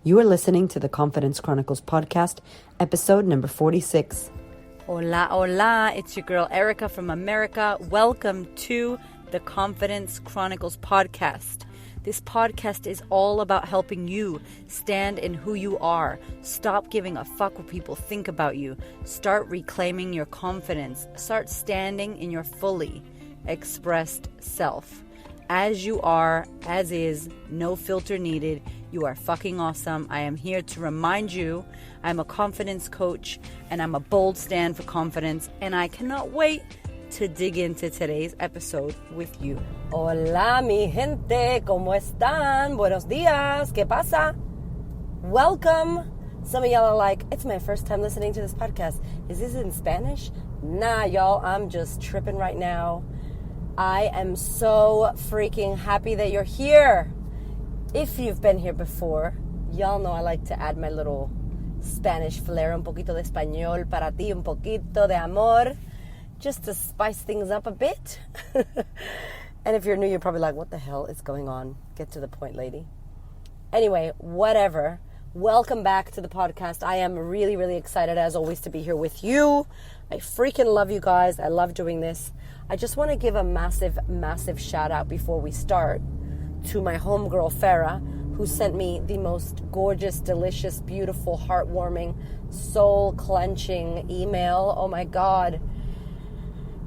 You are listening to the Confidence Chronicles podcast, episode number 46. Hola, hola. It's your girl Erica from America. Welcome to the Confidence Chronicles podcast. This podcast is all about helping you stand in who you are. Stop giving a fuck what people think about you. Start reclaiming your confidence. Start standing in your fully expressed self. As you are, as is, no filter needed. You are fucking awesome. I am here to remind you I'm a confidence coach and I'm a bold stand for confidence, and I cannot wait to dig into today's episode with you. Hola, mi gente, ¿cómo están? Buenos días, ¿qué pasa? Welcome. Some of y'all are like, it's my first time listening to this podcast. Is this in Spanish? Nah, y'all, I'm just tripping right now. I am so freaking happy that you're here. If you've been here before, y'all know I like to add my little Spanish flair, un poquito de español para ti, un poquito de amor, just to spice things up a bit. And if you're new, you're probably like, what the hell is going on? Get to the point, lady. Anyway, whatever. Welcome back to the podcast. I am really, really excited, as always, to be here with you. I freaking love you guys. I love doing this. I just want to give a massive, massive shout out before we start to my homegirl, Farah, who sent me the most gorgeous, delicious, beautiful, heartwarming, soul-clenching email. Oh my God.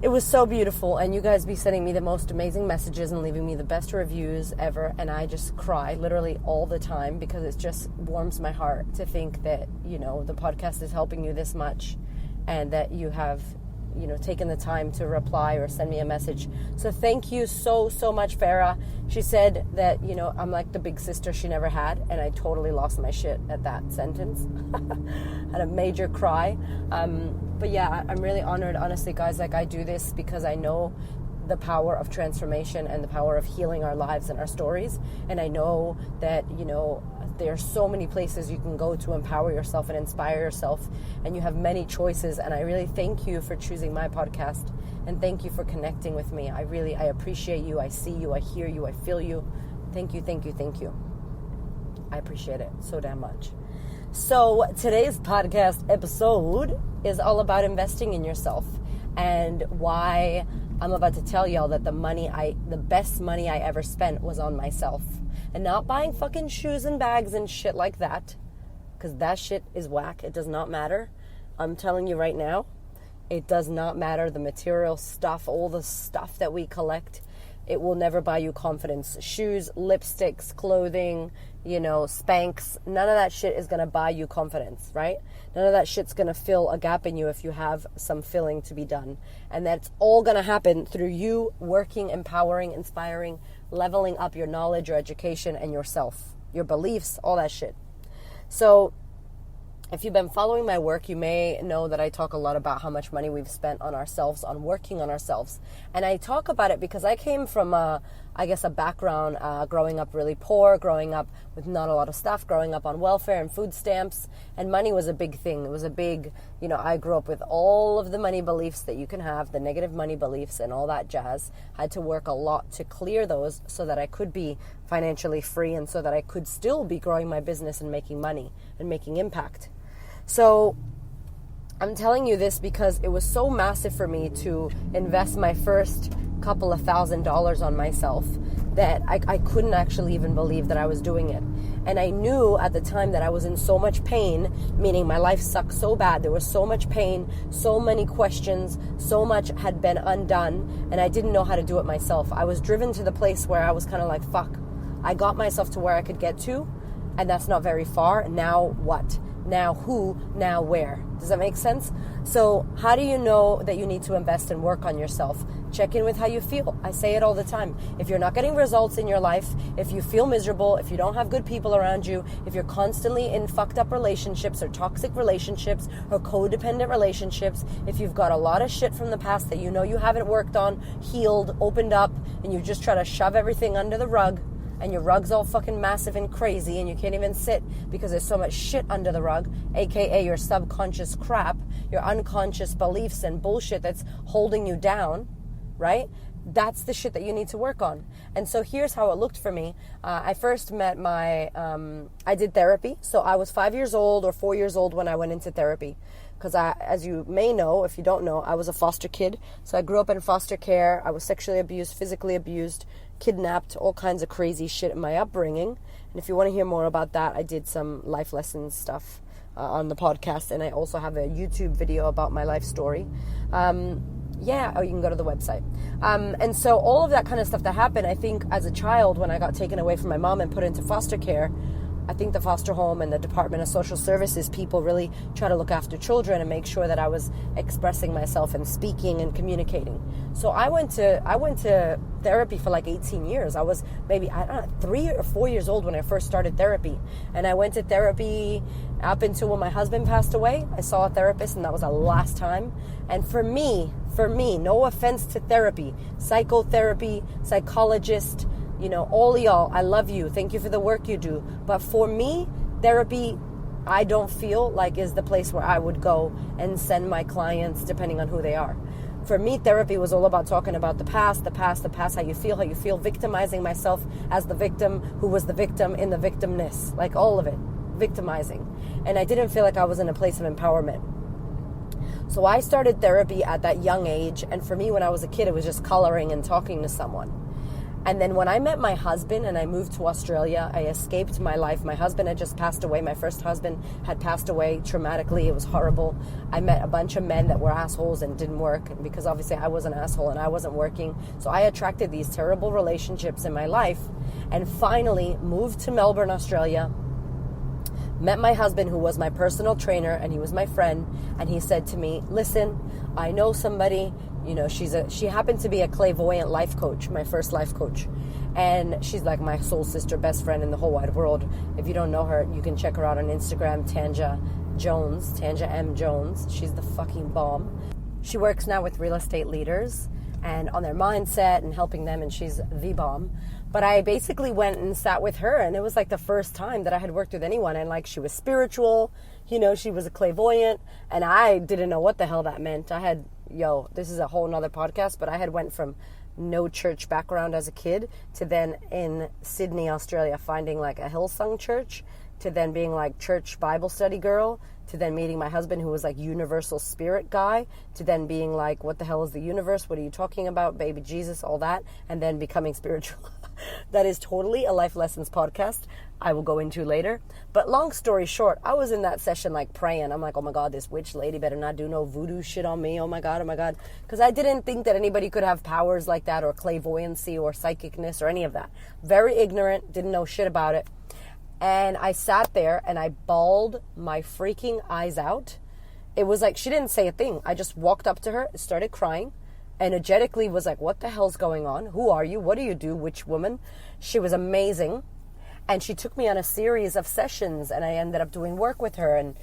It was so beautiful, and you guys be sending me the most amazing messages and leaving me the best reviews ever, and I just cry literally all the time because it just warms my heart to think that, you know, the podcast is helping you this much and that you have, you know, taken the time to reply or send me a message. So thank you so, so much, Farah. She said that, you know, I'm like the big sister she never had, and I totally lost my shit at that sentence. Had a major cry. But yeah, I'm really honored, honestly, guys. Like, I do this because I know the power of transformation and the power of healing our lives and our stories. And I know that, you know, there are so many places you can go to empower yourself and inspire yourself, and you have many choices. And I really thank you for choosing my podcast, and thank you for connecting with me. I appreciate you. I see you. I hear you. I feel you. Thank you, thank you, thank you. I appreciate it so damn much. So today's podcast episode is all about investing in yourself, and why I'm about to tell y'all that the best money I ever spent was on myself. And not buying fucking shoes and bags and shit like that, because that shit is whack. It does not matter. I'm telling you right now, it does not matter. The material stuff, all the stuff that we collect, it will never buy you confidence. Shoes, lipsticks, clothing, you know, Spanx, none of that shit is going to buy you confidence, right? None of that shit's going to fill a gap in you if you have some filling to be done. And that's all going to happen through you working, empowering, inspiring, leveling up your knowledge, your education, and yourself, your beliefs, all that shit. So if you've been following my work, you may know that I talk a lot about how much money we've spent on ourselves, on working on ourselves. And I talk about it because I came from, a background growing up really poor, growing up with not a lot of stuff, growing up on welfare and food stamps, and money was a big thing. It was a big, you know, I grew up with all of the money beliefs that you can have, the negative money beliefs and all that jazz. I had to work a lot to clear those so that I could be financially free and so that I could still be growing my business and making money and making impact. So I'm telling you this because it was so massive for me to invest my first couple of $1,000s on myself that I couldn't actually even believe that I was doing it. And I knew at the time that I was in so much pain, meaning my life sucked so bad. There was so much pain, so many questions, so much had been undone, and I didn't know how to do it myself. I was driven to the place where I was kind of like, fuck, I got myself to where I could get to, and that's not very far. Now what? Now who? Now where? Does that make sense? So how do you know that you need to invest and work on yourself? Check in with how you feel. I say it all the time. If you're not getting results in your life, if you feel miserable, if you don't have good people around you, if you're constantly in fucked up relationships or toxic relationships or codependent relationships, if you've got a lot of shit from the past that you know you haven't worked on, healed, opened up, and you just try to shove everything under the rug, and your rug's all fucking massive and crazy and you can't even sit because there's so much shit under the rug, aka your subconscious crap, your unconscious beliefs and bullshit that's holding you down, right? that's the shit that you need to work on. And so here's how it looked for me. I first met I did therapy. So I was 5 years old or 4 years old when I went into therapy. Because as you may know, if you don't know, I was a foster kid. So I grew up in foster care. I was sexually abused, physically abused, kidnapped, all kinds of crazy shit in my upbringing. And if you want to hear more about that, I did some life lessons stuff on the podcast. And I also have a YouTube video about my life story. Or you can go to the website. And so all of that kind of stuff that happened, I think as a child, when I got taken away from my mom and put into foster care, I think the foster home and the Department of Social Services people really try to look after children and make sure that I was expressing myself and speaking and communicating. So I went to therapy for like 18 years. I was maybe, 3 or 4 years old when I first started therapy. And I went to therapy up until when my husband passed away. I saw a therapist, and that was the last time. And for me, no offense to therapy, psychotherapy, psychologist, all of y'all, I love you. Thank you for the work you do. But for me, therapy, I don't feel like is the place where I would go and send my clients, depending on who they are. For me, therapy was all about talking about the past, how you feel, victimizing myself as the victim who was the victim in the victimness, like all of it, victimizing. And I didn't feel like I was in a place of empowerment. So I started therapy at that young age. And for me, when I was a kid, it was just coloring and talking to someone. And then when I met my husband and I moved to Australia, I escaped my life. My husband had just passed away. My first husband had passed away traumatically. It was horrible. I met a bunch of men that were assholes and didn't work because obviously I was an asshole and I wasn't working. So I attracted these terrible relationships in my life and finally moved to Melbourne, Australia. Met my husband, who was my personal trainer, and he was my friend. And he said to me, listen, I know somebody, she happened to be a clairvoyant life coach, my first life coach. And she's like my soul sister, best friend in the whole wide world. If you don't know her, you can check her out on Instagram, Tanja M. Jones. She's the fucking bomb. She works now with real estate leaders and on their mindset and helping them, and she's the bomb. But I basically went and sat with her, and it was like the first time that I had worked with anyone. And like, she was spiritual, she was a clairvoyant, and I didn't know what the hell that meant. This is a whole nother podcast, but I had went from no church background as a kid to then in Sydney, Australia, finding like a Hillsong church, to then being like church Bible study girl, to then meeting my husband, who was like universal spirit guy, to then being like, what the hell is the universe? What are you talking about? Baby Jesus, all that. And then becoming spiritual. That is totally a life lessons podcast I will go into later. But long story short, I was in that session like praying. I'm like, oh my God, this witch lady better not do no voodoo shit on me. Oh my God. Because I didn't think that anybody could have powers like that, or clairvoyancy or psychicness or any of that. Very ignorant, didn't know shit about it. And I sat there and I bawled my freaking eyes out. It was like, she didn't say a thing. I just walked up to her, started crying, energetically was like, what the hell's going on? Who are you? What do you do? Which woman? She was amazing. And she took me on a series of sessions, and I ended up doing work with her and,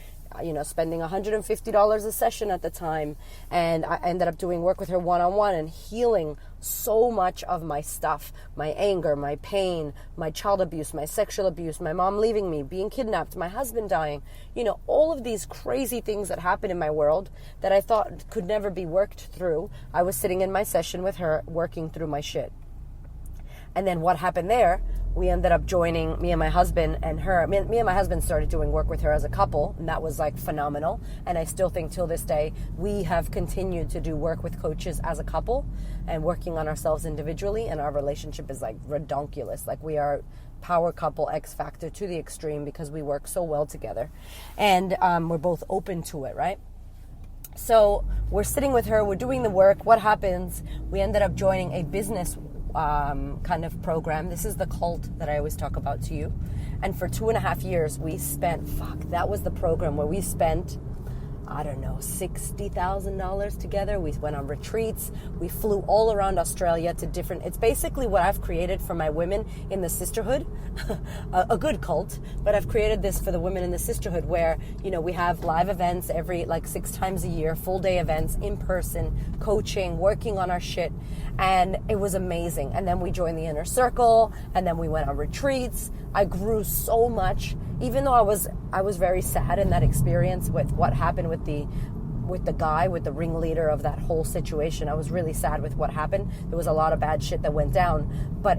spending $150 a session at the time. And I ended up doing work with her one-on-one and healing so much of my stuff, my anger, my pain, my child abuse, my sexual abuse, my mom leaving me, being kidnapped, my husband dying, all of these crazy things that happened in my world that I thought could never be worked through. I was sitting in my session with her, working through my shit. And then what happened there, we ended up joining, me and my husband and her. Me and my husband started doing work with her as a couple, and that was like phenomenal. And I still think till this day, we have continued to do work with coaches as a couple and working on ourselves individually. And our relationship is like redonkulous. Like, we are power couple X factor to the extreme because we work so well together. And we're both open to it, right? So we're sitting with her, we're doing the work. What happens? We ended up joining a business kind of program. This is the cult that I always talk about to you. And for 2.5 years, we spent, that was the program where we spent, $60,000 together. We went on retreats. We flew all around Australia to different, it's basically what I've created for my women in the sisterhood, a good cult, but I've created this for the women in the sisterhood where, we have live events every 6 times a year, full day events, in person, coaching, working on our shit. And it was amazing. And then we joined the inner circle, and then we went on retreats. I grew so much, even though I was very sad in that experience with what happened with the with the ringleader of that whole situation. I was really sad with what happened. There was a lot of bad shit that went down, but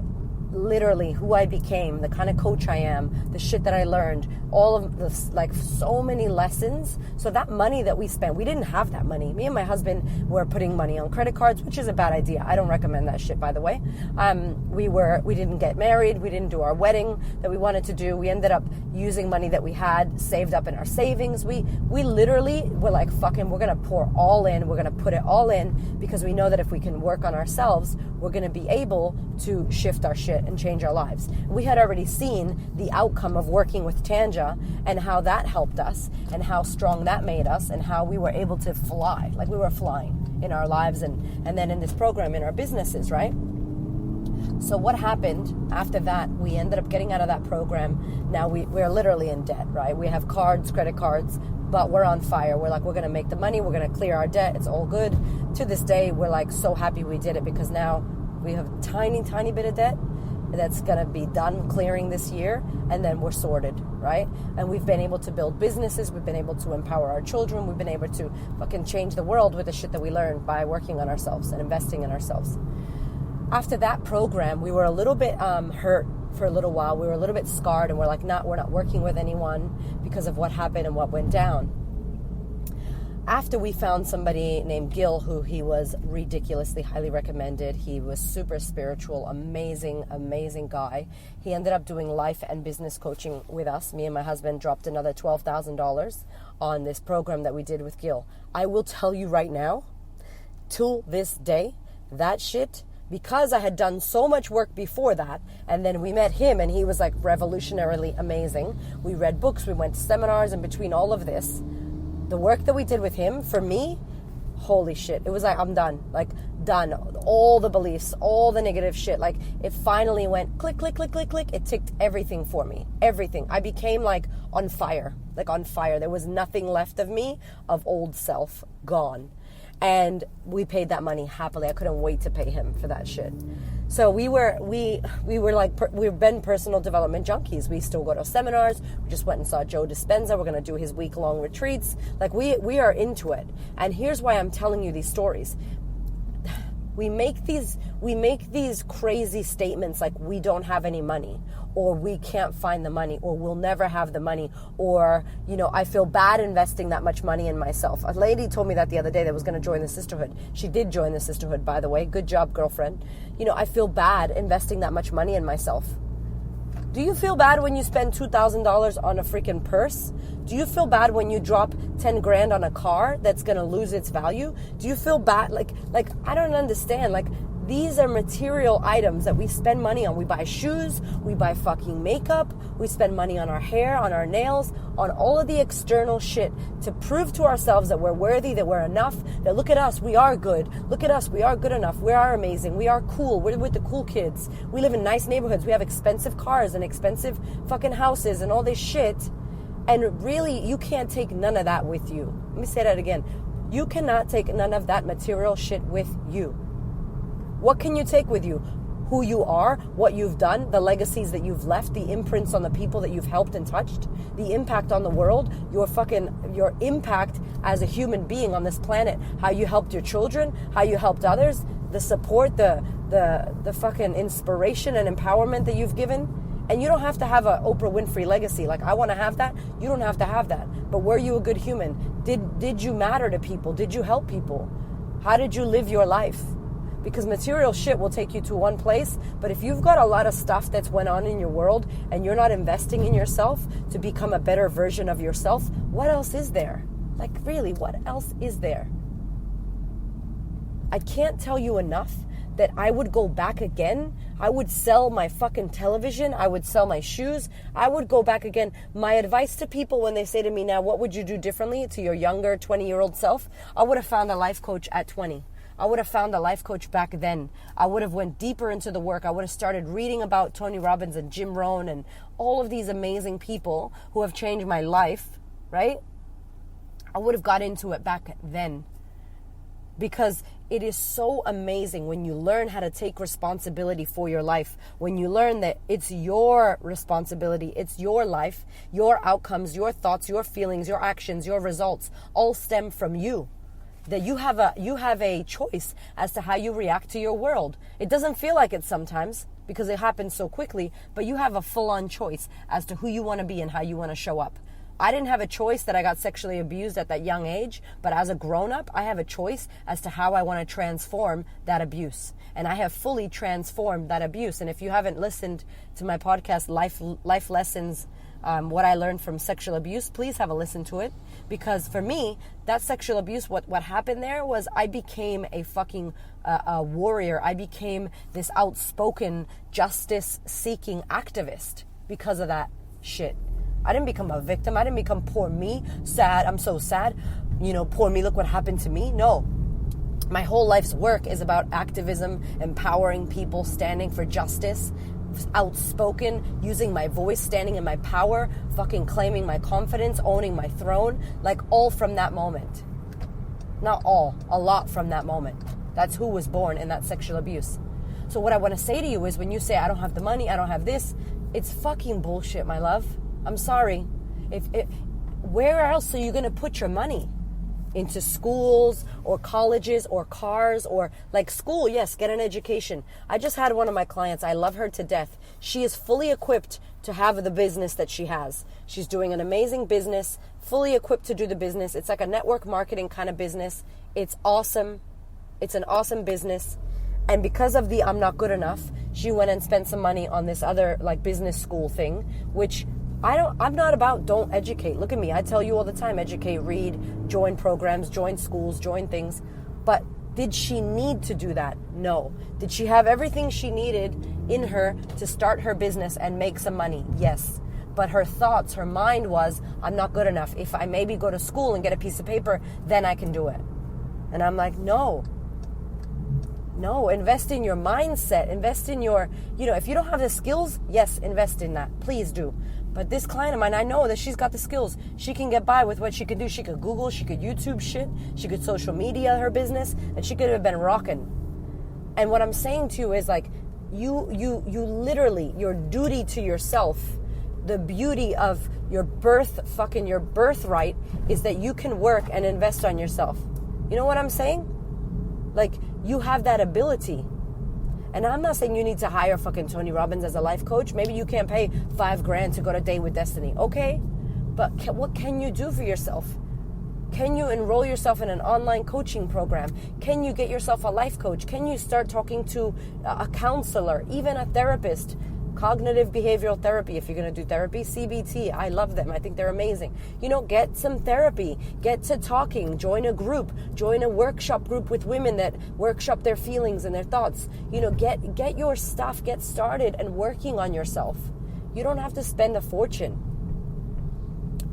literally who I became, the kind of coach I am, the shit that I learned, all of this, like so many lessons. So that money that we spent, we didn't have that money. Me and my husband were putting money on credit cards, which is a bad idea. I don't recommend that shit, by the way. We didn't get married. We didn't do our wedding that we wanted to do. We ended up using money that we had saved up in our savings. We literally were like, fucking, we're going to pour all in. We're going to put it all in because we know that if we can work on ourselves, we're going to be able to shift our shit and change our lives. We had already seen the outcome of working with Tanja and how that helped us and how strong that made us and how we were able to fly, like we were flying in our lives and then in this program in our businesses, right? So what happened after that, we ended up getting out of that program. Now we're literally in debt, right? We have cards, credit cards, but we're on fire. We're like, we're going to make the money. We're going to clear our debt. It's all good. To this day, we're like so happy we did it because now we have a tiny, tiny bit of debt that's going to be done clearing this year, and then we're sorted, right? And we've been able to build businesses. We've been able to empower our children. We've been able to fucking change the world with the shit that we learned by working on ourselves and investing in ourselves. After that program, we were a little bit hurt for a little while. We were a little bit scarred, and we're like, we're not working with anyone because of what happened and what went down. After we found somebody named Gil, who he was ridiculously highly recommended. He was super spiritual, amazing, amazing guy. He ended up doing life and business coaching with us. Me and my husband dropped another $12,000 on this program that we did with Gil. I will tell you right now, till this day, that shit, because I had done so much work before that, and then we met him and he was like revolutionarily amazing. We read books, we went to seminars, and between all of this, the work that we did with him, for me, holy shit. It was like, I'm done. Like, done. All the beliefs, all the negative shit. Like, it finally went click, click, click, click, click. It ticked everything for me. Everything. I became like on fire. Like on fire. There was nothing left of me, of old self, gone. And we paid that money happily. I couldn't wait to pay him for that shit. So we've been personal development junkies. We still go to seminars. We just went and saw Joe Dispenza. We're going to do his week-long retreats. Like we are into it. And here's why I'm telling you these stories. We make these crazy statements like we don't have any money, or we can't find the money, or we'll never have the money, or, I feel bad investing that much money in myself. A lady told me that the other day that was going to join the sisterhood. She did join the sisterhood, by the way. Good job, girlfriend. I feel bad investing that much money in myself. Do you feel bad when you spend $2,000 on a freaking purse? Do you feel bad when you drop 10 grand on a car that's going to lose its value? Do you feel bad? Like I don't understand. Like, these are material items that we spend money on. We buy shoes, we buy fucking makeup, we spend money on our hair, on our nails, on all of the external shit to prove to ourselves that we're worthy, that we're enough, that look at us, we are good. Look at us, we are good enough. We are amazing. We are cool. We're with the cool kids. We live in nice neighborhoods. We have expensive cars and expensive fucking houses and all this shit. And really, you can't take none of that with you. Let me say that again. You cannot take none of that material shit with you. What can you take with you? Who you are, what you've done, the legacies that you've left, the imprints on the people that you've helped and touched, the impact on the world, your impact as a human being on this planet, how you helped your children, how you helped others, the support, the fucking inspiration and empowerment that you've given. And you don't have to have a Oprah Winfrey legacy. Like, I want to have that. You don't have to have that. But were you a good human? Did you matter to people? Did you help people? How did you live your life? Because material shit will take you to one place, but if you've got a lot of stuff that's went on in your world and you're not investing in yourself to become a better version of yourself, what else is there? Like, really, what else is there? I can't tell you enough that I would go back again. I would sell my fucking television. I would sell my shoes. I would go back again. My advice to people when they say to me now, what would you do differently to your younger 20-year-old self? I would have found a life coach at 20. I would have found a life coach back then. I would have went deeper into the work. I would have started reading about Tony Robbins and Jim Rohn and all of these amazing people who have changed my life, right? I would have got into it back then. Because it is so amazing when you learn how to take responsibility for your life, when you learn that it's your responsibility, it's your life, your outcomes, your thoughts, your feelings, your actions, your results all stem from you. that you have a choice as to how you react to your world. It doesn't feel like it sometimes because it happens so quickly, but you have a full-on choice as to who you want to be and how you want to show up. I didn't have a choice that I got sexually abused at that young age, but as a grown-up, I have a choice as to how I want to transform that abuse. And I have fully transformed that abuse. And if you haven't listened to my podcast, Life Lessons, what I learned from sexual abuse, please have a listen to it. Because for me, that sexual abuse, what happened there was I became a fucking a warrior. I became this outspoken justice-seeking activist because of that shit. I didn't become a victim. I didn't become poor me, sad, I'm so sad. Poor me, look what happened to me. No. My whole life's work is about activism, empowering people, standing for justice, outspoken, using my voice, standing in my power, fucking claiming my confidence, owning my throne, like all from that moment. Not all, a lot from that moment. That's who was born in that sexual abuse. So what I want to say to you is when you say, I don't have the money, I don't have this, it's fucking bullshit, my love. I'm sorry. Where else are you going to put your money? Into schools or colleges or cars or like school? Yes, get an education. I just had one of my clients. I love her to death. She is fully equipped to have the business that she has. She's doing an amazing business, fully equipped to do the business. It's like a network marketing kind of business. It's awesome. It's an awesome business. And because of the I'm not good enough, she went and spent some money on this other like business school thing, which I'm not about don't educate. Look at me. I tell you all the time, educate, read, join programs, join schools, join things. But did she need to do that? No. Did she have everything she needed in her to start her business and make some money? Yes. But her thoughts, her mind was, I'm not good enough. If I maybe go to school and get a piece of paper, then I can do it. And I'm like, no, invest in your mindset. Invest in your, if you don't have the skills, yes, invest in that. Please do. But this client of mine, I know that she's got the skills. She can get by with what she could do. She could Google, she could YouTube shit, she could social media her business, and she could have been rocking. And what I'm saying to you is like, you literally, your duty to yourself, the beauty of your birthright is that you can work and invest on yourself. You know what I'm saying? Like, you have that ability. And I'm not saying you need to hire fucking Tony Robbins as a life coach. Maybe you can't pay $5,000 to go to Date with Destiny. Okay, but what can you do for yourself? Can you enroll yourself in an online coaching program? Can you get yourself a life coach? Can you start talking to a counselor, even a therapist? Cognitive behavioral therapy, if you're going to do therapy. CBT, I love them. I think they're amazing. Get some therapy. Get to talking. Join a group. Join a workshop group with women that workshop their feelings and their thoughts. Get your stuff. Get started and working on yourself. You don't have to spend a fortune.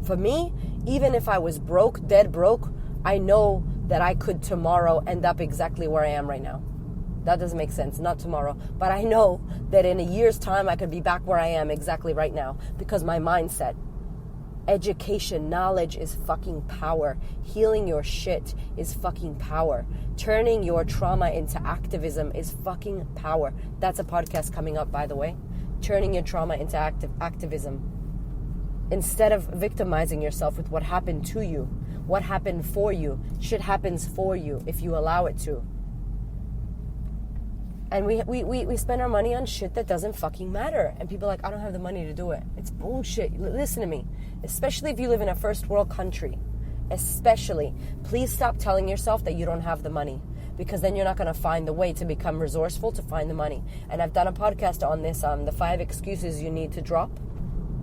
For me, even if I was broke, dead broke, I know that I could tomorrow end up exactly where I am right now. That doesn't make sense, not tomorrow. But I know that in a year's time, I could be back where I am exactly right now because my mindset, education, knowledge is fucking power. Healing your shit is fucking power. Turning your trauma into activism is fucking power. That's a podcast coming up, by the way. Turning your trauma into activism. Instead of victimizing yourself with what happened to you, what happened for you, shit happens for you if you allow it to. And we spend our money on shit that doesn't fucking matter. And people are like, I don't have the money to do it. It's bullshit. Listen to me. Especially if you live in a first world country. Especially. Please stop telling yourself that you don't have the money. Because then you're not going to find the way to become resourceful to find the money. And I've done a podcast on this, the 5 excuses you need to drop.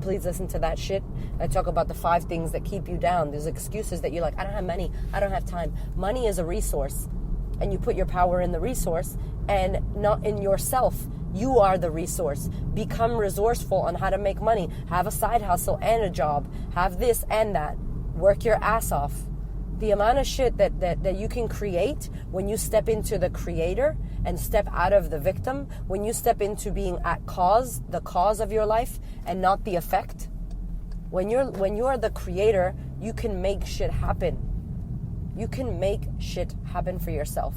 Please listen to that shit. I talk about the 5 things that keep you down. There's excuses that you're like, I don't have money. I don't have time. Money is a resource. And you put your power in the resource and not in yourself. You are the resource. Become resourceful on how to make money. Have a side hustle and a job. Have this and that. Work your ass off. The amount of shit that you can create when you step into the creator and step out of the victim, when you step into being the cause of your life and not the effect. When you are the creator, you can make shit happen. You can make shit happen for yourself.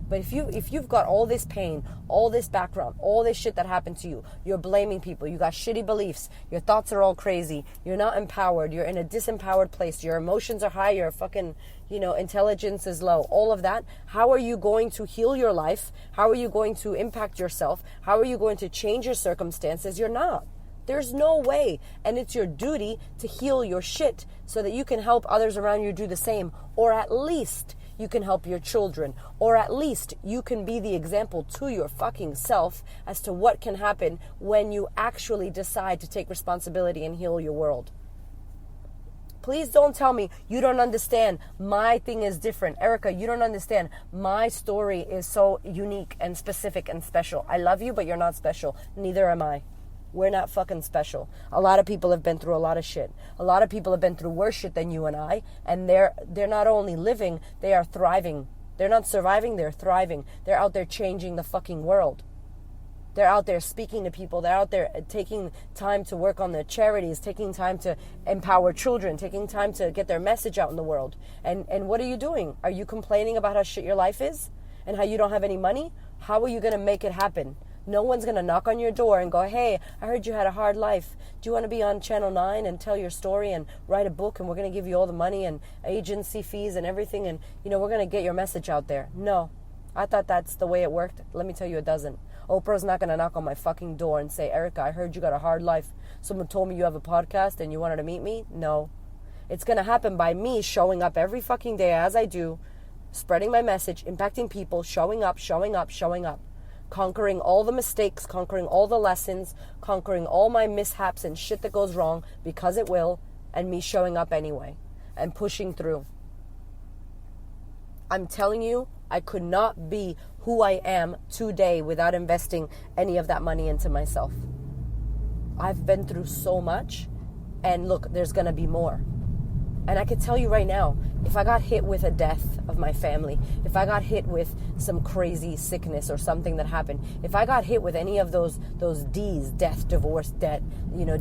But if you've got all this pain, all this background, all this shit that happened to you, you're blaming people, you got shitty beliefs, your thoughts are all crazy, you're not empowered, you're in a disempowered place, your emotions are high, your fucking, intelligence is low, all of that, how are you going to heal your life? How are you going to impact yourself? How are you going to change your circumstances? You're not. There's no way. And it's your duty to heal your shit so that you can help others around you do the same, or at least you can help your children, or at least you can be the example to your fucking self as to what can happen when you actually decide to take responsibility and heal your world. Please don't tell me you don't understand. My thing is different. Erica, you don't understand. My story is so unique and specific and special. I love you, but you're not special. Neither am I. We're not fucking special. A lot of people have been through a lot of shit. A lot of people have been through worse shit than you and I, and they're not only living, they are thriving. They're not surviving, they're thriving. They're out there changing the fucking world. They're out there speaking to people. They're out there taking time to work on their charities, taking time to empower children, taking time to get their message out in the world. And what are you doing? Are you complaining about how shit your life is and how you don't have any money? How are you going to make it happen? No one's going to knock on your door and go, hey, I heard you had a hard life. Do you want to be on Channel 9 and tell your story and write a book, and we're going to give you all the money and agency fees and everything, and, we're going to get your message out there. No. I thought that's the way it worked. Let me tell you, it doesn't. Oprah's not going to knock on my fucking door and say, Erica, I heard you got a hard life. Someone told me you have a podcast and you wanted to meet me. No. It's going to happen by me showing up every fucking day as I do, spreading my message, impacting people, showing up. Conquering all the mistakes, conquering all the lessons, conquering all my mishaps and shit that goes wrong, because it will, and me showing up anyway and pushing through. I'm telling you, I could not be who I am today without investing any of that money into myself. I've been through so much, and look, there's going to be more. And I could tell you right now, if I got hit with a death of my family, if I got hit with some crazy sickness or something that happened, if I got hit with any of those D's, death, divorce, debt,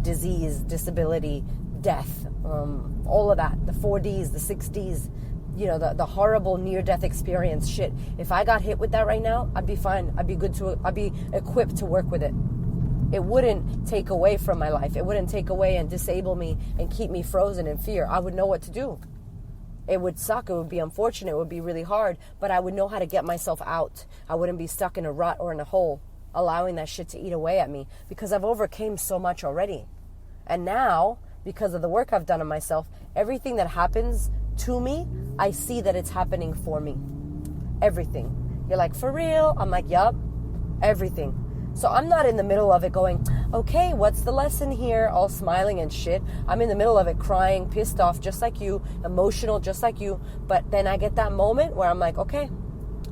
disease, disability, death, all of that, the 4 D's, the 6 D's, the horrible near-death experience shit. If I got hit with that right now, I'd be fine. I'd be equipped to work with it. It wouldn't take away from my life. It wouldn't take away and disable me and keep me frozen in fear. I would know what to do. It would suck. It would be unfortunate. It would be really hard. But I would know how to get myself out. I wouldn't be stuck in a rut or in a hole, allowing that shit to eat away at me, because I've overcame so much already. And now, because of the work I've done on myself, everything that happens to me, I see that it's happening for me. Everything. You're like, for real? I'm like, yup. Everything. So I'm not in the middle of it going, okay, what's the lesson here? All smiling and shit. I'm in the middle of it crying, pissed off, just like you, emotional, just like you. But then I get that moment where I'm like, okay,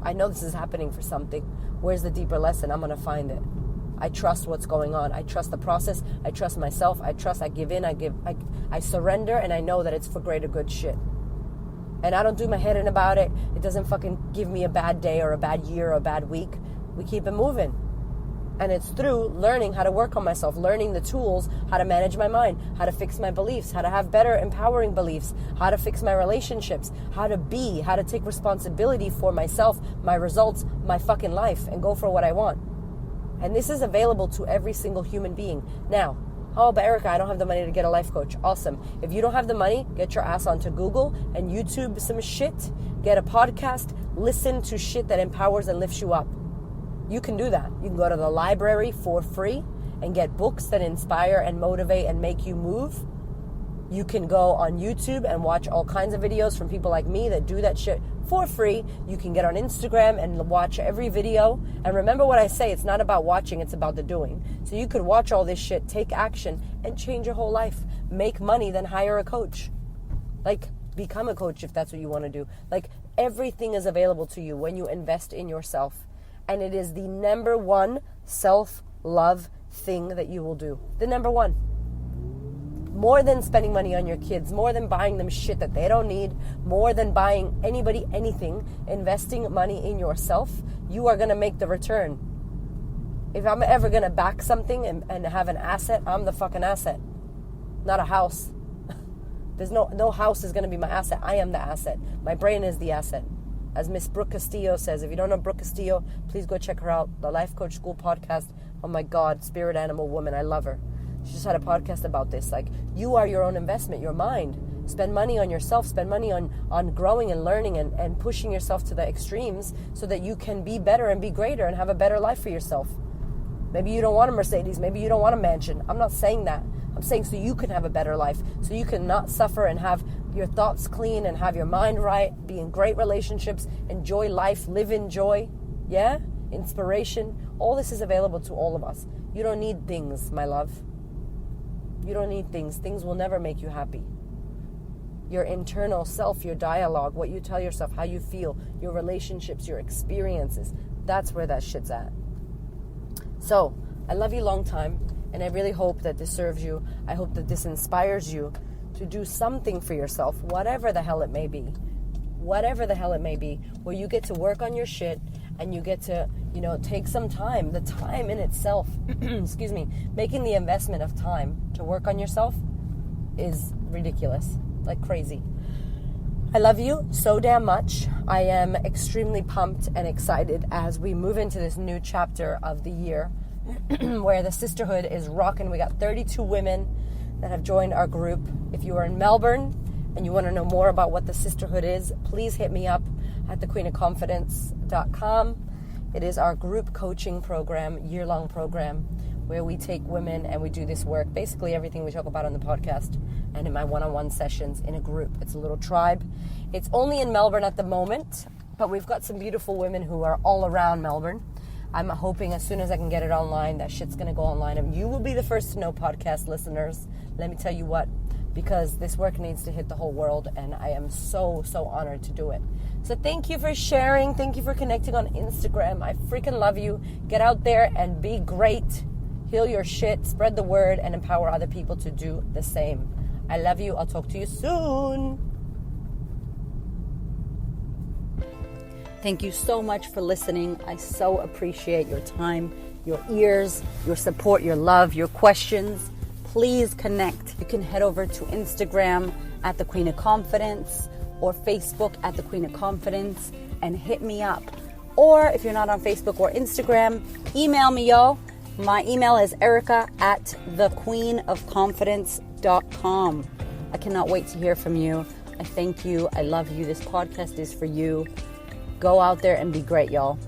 I know this is happening for something. Where's the deeper lesson? I'm going to find it. I trust what's going on. I trust the process. I trust myself. I give in. I surrender, and I know that it's for greater good shit. And I don't do my head in about it. It doesn't fucking give me a bad day or a bad year or a bad week. We keep it moving. And it's through learning how to work on myself, learning the tools, how to manage my mind, how to fix my beliefs, how to have better empowering beliefs, how to fix my relationships, how to take responsibility for myself, my results, my fucking life, and go for what I want. And this is available to every single human being. Now, oh, but Erica, I don't have the money to get a life coach. Awesome. If you don't have the money, get your ass onto Google and YouTube some shit, get a podcast, listen to shit that empowers and lifts you up. You can do that. You can go to the library for free and get books that inspire and motivate and make you move. You can go on YouTube and watch all kinds of videos from people like me that do that shit for free. You can get on Instagram and watch every video. And remember what I say, it's not about watching, it's about the doing. So you could watch all this shit, take action, and change your whole life. Make money, then hire a coach. Like, become a coach if that's what you want to do. Like, everything is available to you when you invest in yourself. And it is the number one self-love thing that you will do. The number one. More than spending money on your kids, more than buying them shit that they don't need, more than buying anybody anything, investing money in yourself, you are going to make the return. If I'm ever going to back something and have an asset, I'm the fucking asset, not a house. There's no house is going to be my asset. I am the asset. My brain is the asset. As Miss Brooke Castillo says, if you don't know Brooke Castillo, please go check her out. The Life Coach School podcast. Oh my God, spirit animal woman. I love her. She just had a podcast about this. Like, you are your own investment, your mind. Spend money on yourself. Spend money on growing and learning and pushing yourself to the extremes so that you can be better and be greater and have a better life for yourself. Maybe you don't want a Mercedes. Maybe you don't want a mansion. I'm not saying that. I'm saying so you can have a better life, so you can not suffer and have your thoughts clean and have your mind right, be in great relationships, enjoy life, live in joy, yeah? Inspiration. All this is available to all of us. You don't need things, my love. You don't need things. Things will never make you happy. Your internal self, your dialogue, what you tell yourself, how you feel, your relationships, your experiences, that's where that shit's at. So, I love you long time, and I really hope that this serves you. I hope that this inspires you to do something for yourself, whatever the hell it may be. Whatever the hell it may be, where you get to work on your shit and you get to, take some time. The time in itself, excuse me, making the investment of time to work on yourself is ridiculous, like crazy. I love you so damn much. I am extremely pumped and excited as we move into this new chapter of the year where the sisterhood is rocking. We got 32 women that have joined our group. If you are in Melbourne and you want to know more about what the sisterhood is, please hit me up at thequeenofconfidence.com. It is our group coaching program, year-long program, where we take women and we do this work, basically everything we talk about on the podcast and in my one-on-one sessions in a group. It's a little tribe. It's only in Melbourne at the moment, but we've got some beautiful women who are all around Melbourne. I'm hoping as soon as I can get it online, that shit's going to go online. And you will be the first to know, podcast listeners. Let me tell you what, because this work needs to hit the whole world, and I am so, so honored to do it. So thank you for sharing. Thank you for connecting on Instagram. I freaking love you. Get out there and be great. Heal your shit, spread the word, and empower other people to do the same. I love you. I'll talk to you soon. Thank you so much for listening. I so appreciate your time, your ears, your support, your love, your questions. Please connect. You can head over to Instagram at The Queen of Confidence or Facebook at The Queen of Confidence and hit me up. Or if you're not on Facebook or Instagram, email me, y'all. My email is erica@thequeenofconfidence.com. I cannot wait to hear from you. I thank you. I love you. This podcast is for you. Go out there and be great, y'all.